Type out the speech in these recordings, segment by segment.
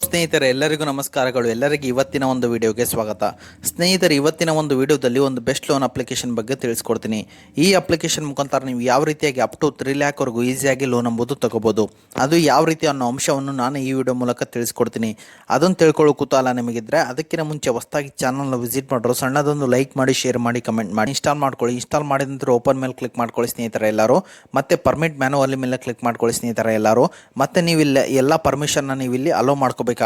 ಸ್ನೇಹಿತರೆ, ಎಲ್ಲರಿಗೂ ನಮಸ್ಕಾರಗಳು. ಎಲ್ಲರಿಗೂ ಇವತ್ತಿನ ಒಂದು ವಿಡಿಯೋಗೆ ಸ್ವಾಗತ. ಸ್ನೇಹಿತರೆ, ಇವತ್ತಿನ ಒಂದು ವಿಡಿಯೋದಲ್ಲಿ ಒಂದು ಬೆಸ್ಟ್ ಲೋನ್ ಅಪ್ಲಿಕೇಶನ್ ಬಗ್ಗೆ ತಿಳಿಸ್ಕೊಡ್ತೀನಿ. ಈ ಅಪ್ಲಿಕೇಶನ್ ಮುಖಾಂತರ ನೀವು ಯಾವ ರೀತಿಯಾಗಿ ಅಪ್ ಟು 3 ಲ್ಯಾಕ್ ವರೆಗೂ ಈಸಿಯಾಗಿ ಲೋನ್ ಎಂಬುದು ತಗೋಬಹುದು. ಅದು ಯಾವ ರೀತಿ ಅನ್ನೋ ಅಂಶವನ್ನು ನಾನು ಈ ವಿಡಿಯೋ ಮೂಲಕ ತಿಳಿಸ್ಕೊಡ್ತೀನಿ. ಅದನ್ನು ತಿಳ್ಕೊಳ್ಳೋ ಕುತೂಹಲ ನಿಮಗಿದ್ರೆ ಅದಕ್ಕಿಂತ ಮುಂಚೆ ಹೊಸದಾಗಿ ಚಾನಲ್ನ ವಿಸಿಟ್ ಮಾಡೋರು ಸಣ್ಣದೊಂದು ಲೈಕ್ ಮಾಡಿ, ಶೇರ್ ಮಾಡಿ, ಕಮೆಂಟ್ ಮಾಡಿ, ಇನ್ಸ್ಟಾಲ್ ಮಾಡ್ಕೊಳ್ಳಿ. ಇನ್ಸ್ಟಾಲ್ ಮಾಡಿದ ನಂತರ ಓಪನ್ ಮೇಲೆ ಕ್ಲಿಕ್ ಮಾಡ್ಕೊಳ್ಳಿ ಸ್ನೇಹಿತರೆ ಎಲ್ಲರೂ. ಮತ್ತೆ ಪರ್ಮಿಟ್ ಮ್ಯಾನುವಲ್ ಮೇಲೆ ಕ್ಲಿಕ್ ಮಾಡ್ಕೊಳ್ಳಿ ಸ್ನೇಹಿತರೆ ಎಲ್ಲರೂ. ಮತ್ತೆ ನೀವು ಎಲ್ಲ ಪರ್ಮಿಷನ್ನ ನೀವು ಇಲ್ಲಿ ಅಲೋ ಮಾಡ್ಕೋಬೇಕಾಗುತ್ತೆ.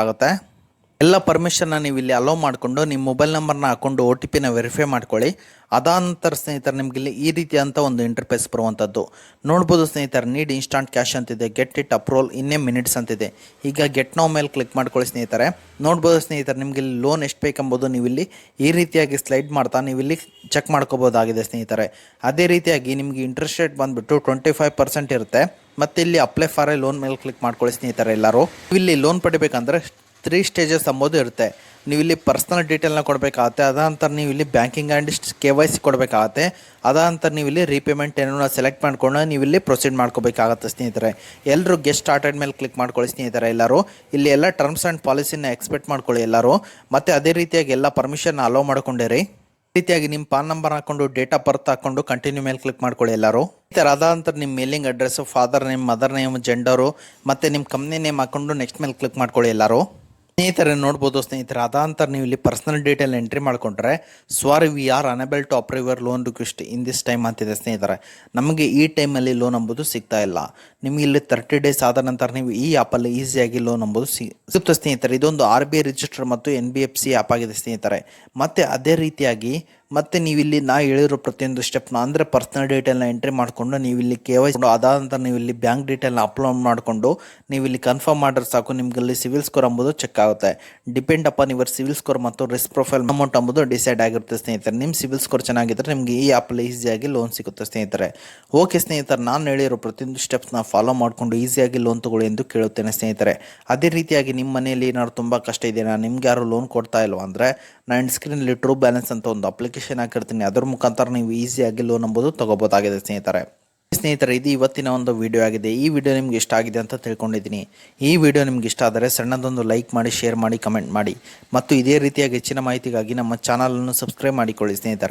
ಎಲ್ಲ ಪರ್ಮಿಷನ್ನ ನೀವು ಇಲ್ಲಿ ಅಲೋ ಮಾಡಿಕೊಂಡು ನಿಮ್ಮ ಮೊಬೈಲ್ ನಂಬರ್ನ ಹಾಕೊಂಡು OTP ವೆರಿಫೈ ಮಾಡ್ಕೊಳ್ಳಿ. ಅದಾನಂತರ ಸ್ನೇಹಿತರೆ ನಿಮಗೆ ಇಲ್ಲಿ ಈ ರೀತಿಯಂಥ ಒಂದು ಇಂಟರ್ಫೇಸ್ ಬರುವಂಥದ್ದು ನೋಡ್ಬೋದು ಸ್ನೇಹಿತರೆ. ನೀಡ್ ಇನ್ಸ್ಟಾಂಟ್ ಕ್ಯಾಶ್ ಅಂತಿದೆ, get it approval in a minutes ಅಂತಿದೆ. ಈಗ ಗೆಟ್ ನೌ ಮೇಲೆ ಕ್ಲಿಕ್ ಮಾಡ್ಕೊಳ್ಳಿ ಸ್ನೇಹಿತರೆ. ನೋಡ್ಬೋದು ಸ್ನೇಹಿತರೆ, ನಿಮಗೆ ಇಲ್ಲಿ ಲೋನ್ ಎಷ್ಟು ಬೇಕೆಂಬುದು ನೀವು ಇಲ್ಲಿ ಈ ರೀತಿಯಾಗಿ ಸ್ಲೈಡ್ ಮಾಡ್ತಾ ನೀವು ಇಲ್ಲಿ ಚೆಕ್ ಮಾಡ್ಕೋಬೋದಾಗಿದೆ ಸ್ನೇಹಿತರೆ. ಅದೇ ರೀತಿಯಾಗಿ ನಿಮಗೆ ಇಂಟ್ರೆಸ್ಟ್ ರೇಟ್ ಬಂದುಬಿಟ್ಟು 25% ಇರುತ್ತೆ. ಮತ್ತು ಇಲ್ಲಿ ಅಪ್ಲೈ ಫಾರ್ ಎ ಲೋನ್ ಮೇಲೆ ಕ್ಲಿಕ್ ಮಾಡ್ಕೊಳ್ಳಿ ಸ್ನೇಹಿತರೆ ಎಲ್ಲರೂ. ಇಲ್ಲಿ ಲೋನ್ ಪಡಿಬೇಕಂದ್ರೆ 3 ಸ್ಟೇಜಸ್ ಅಂಬೋದು ಇರುತ್ತೆ. ನೀವು ಇಲ್ಲಿ ಪರ್ಸ್ನಲ್ ಡೀಟೇಲ್ನ ಕೊಡಬೇಕಾಗತ್ತೆ. ಅದಾನಂತರ ನೀವು ಇಲ್ಲಿ ಬ್ಯಾಂಕಿಂಗ್ ಆ್ಯಂಡ್ KYC ಕೊಡಬೇಕಾಗತ್ತೆ. ಅದಾನಂತರ ನೀವು ಇಲ್ಲಿ ರೀಪೇಮೆಂಟ್ ಏನೋ ಸೆಲೆಕ್ಟ್ ಮಾಡ್ಕೊಂಡು ನೀವು ಇಲ್ಲಿ ಪ್ರೊಸೀಡ್ ಮಾಡ್ಕೋಬೇಕಾಗತ್ತೆ ಸ್ನೇಹಿತರೆ. ಎಲ್ಲರೂ ಗೆಟ್ ಸ್ಟಾರ್ಟೆಡ್ ಮೇಲೆ ಕ್ಲಿಕ್ ಮಾಡ್ಕೊಳ್ಳಿ ಸ್ನೇಹಿತರೆ ಎಲ್ಲರೂ. ಇಲ್ಲಿ ಎಲ್ಲ ಟರ್ಮ್ಸ್ ಆ್ಯಂಡ್ ಪಾಲಿಸಿನ ಎಕ್ಸ್ಪೆಕ್ಟ್ ಮಾಡ್ಕೊಳ್ಳಿ ಎಲ್ಲರೂ. ಮತ್ತು ಅದೇ ರೀತಿಯಾಗಿ ಎಲ್ಲ ಪರ್ಮಿಷನ್ ಅಲೋ ಮಾಡ್ಕೊಂಡಿರಿ. ರೀತಿಯಾಗಿ ನಿಮ್ಮ ಪಾನ್ ನಂಬರ್ ಹಾಕೊಂಡು ಡೇಟ್ ಆಫ್ ಬರ್ತ್ ಹಾಕೊಂಡು ಕಂಟಿನ್ಯೂ ಮೇಲೆ ಕ್ಲಿಕ್ ಮಾಡ್ಕೊಳ್ಳಿ ಎಲ್ಲರೂ. ಈ ಥರ ಅದಾನಂತರ ನಿಮ್ಮ mailing address, father name, mother name, gender ಮತ್ತು ನಿಮ್ಮ ಕಂಪ್ನಿ ನೇಮ್ ಹಾಕೊಂಡು ನೆಕ್ಸ್ಟ್ ಮೇಲೆ ಕ್ಲಿಕ್ ಮಾಡ್ಕೊಳ್ಳಿ ಎಲ್ಲರೂ. ಸ್ನೇಹಿತರೆ ನೋಡ್ಬೋದು ಸ್ನೇಹಿತರೆ, ಅದಾನಂತರ ನೀವು ಇಲ್ಲಿ ಪರ್ಸನಲ್ ಡೀಟೇಲ್ ಎಂಟ್ರಿ ಮಾಡ್ಕೊಂಡ್ರೆ sorry we are unable to approve your loan request in this time ಅಂತಿದೆ ಸ್ನೇಹಿತರೆ. ನಮಗೆ ಈ ಟೈಮಲ್ಲಿ ಲೋನ್ ಎಂಬುದು ಸಿಗ್ತಾ ಇಲ್ಲ. ನಿಮಗೆ ಇಲ್ಲಿ 30 ಡೇಸ್ ಆದ ನಂತರ ನೀವು ಈ ಆ್ಯಪಲ್ಲಿ ಈಸಿಯಾಗಿ ಲೋನ್ ಎಂಬುದು ಸಿಗುತ್ತೆ ಸ್ನೇಹಿತರೆ. ಇದೊಂದು RBI ರಿಜಿಸ್ಟರ್ ಮತ್ತು NBFC ಆ್ಯಪ್ ಆಗಿದೆ ಸ್ನೇಹಿತರೆ. ಮತ್ತು ಅದೇ ರೀತಿಯಾಗಿ ಮತ್ತು ನೀವು ಇಲ್ಲಿ ನಾ ಹೇಳಿರೋ ಪ್ರತಿಯೊಂದು ಸ್ಟೆಪ್ನ ಅಂದರೆ ಪರ್ಸನಲ್ ಡೀಟೇಲ್ನ ಎಂಟ್ರಿ ಮಾಡಿಕೊಂಡು ನೀವು ಇಲ್ಲಿ KYC ಅದಾದ ನಂತರ ನೀವು ಇಲ್ಲಿ ಬ್ಯಾಂಕ್ ಡೀಟೇಲ್ನ ಅಪ್ಲೋಡ್ ಮಾಡಿಕೊಂಡು ನೀವು ಇಲ್ಲಿ ಕನ್ಫರ್ಮ್ ಮಾಡಿದ್ರೆ ಸಾಕು. ನಿಮ್ಗೆ ಇಲ್ಲಿ ಸಿವಿಲ್ ಸ್ಕೋರ್ ಎಂಬುದು ಚೆಕ್ ಆಗುತ್ತೆ. Depend upon your civil score ಮತ್ತು ರಿಸ್ಕ್ ಪ್ರೊಫೈಲ್ ಅಮೌಂಟ್ ಎಂಬುದು ಡಿಸೈಡ್ ಆಗಿರುತ್ತೆ ಸ್ನೇಹಿತರೆ. ನಿಮ್ಮ ಸಿವಿಲ್ ಸ್ಕೋರ್ ಚೆನ್ನಾಗಿದ್ದರೆ ನಿಮಗೆ ಈ ಆ್ಯಪಲ್ಲಿ ಈಸಿಯಾಗಿ ಲೋನ್ ಸಿಗುತ್ತೆ ಸ್ನೇಹಿತರೆ. ಓಕೆ ಸ್ನೇಹಿತರೆ, ನಾನು ಹೇಳಿರೋ ಪ್ರತಿಯೊಂದು ಸ್ಟೆಪ್ಸ್ನ ಫಾಲೋ ಮಾಡಿಕೊಂಡು ಈಸಿಯಾಗಿ ಲೋನ್ ತೊಗೊಳ್ಳಿ ಎಂದು ಕೇಳುತ್ತೇನೆ ಸ್ನೇಹಿತರೆ. ಅದೇ ರೀತಿಯಾಗಿ ನಿಮ್ಮ ಮನೆಯಲ್ಲಿ ಏನಾದ್ರು ತುಂಬ ಕಷ್ಟ ಇದೆಯಾ, ನಿಮ್ಗೆ ಯಾರು ಲೋನ್ ಕೊಡ್ತಾ ಇಲ್ವಾ ಅಂದರೆ ನಾನು ಸ್ಕ್ರೀನಲ್ಲಿ ಟ್ರೂ ಬ್ಯಾಲೆನ್ಸ್ ಅಂತ ಒಂದು ಅಪ್ಲಿಕೇಶನ್ ಹಾಕಿರ್ತೀನಿ. ಅದರ ಮುಖಾಂತರ ನೀವು ಈಸಿಯಾಗಿ ಲೋನ್ ಎಂಬುದು ತಗೋಬೋದಾಗಿದೆ ಸ್ನೇಹಿತರೆ. ಇದು ಇವತ್ತಿನ ಒಂದು ವಿಡಿಯೋ ಆಗಿದೆ. ಈ ವಿಡಿಯೋ ನಿಮ್ಗೆ ಇಷ್ಟ ಆಗಿದೆ ಅಂತ ತಿಳ್ಕೊಂಡಿದ್ದೀನಿ. ಈ ವಿಡಿಯೋ ನಿಮ್ಗೆ ಇಷ್ಟ ಆದರೆ ಸಣ್ಣದೊಂದು ಲೈಕ್ ಮಾಡಿ, ಶೇರ್ ಮಾಡಿ, ಕಮೆಂಟ್ ಮಾಡಿ ಮತ್ತು ಇದೇ ರೀತಿಯಾಗಿ ಹೆಚ್ಚಿನ ಮಾಹಿತಿಗಾಗಿ ನಮ್ಮ ಚಾನಲನ್ನು ಸಬ್ಸ್ಕ್ರೈಬ್ ಮಾಡಿಕೊಳ್ಳಿ ಸ್ನೇಹಿತರೆ.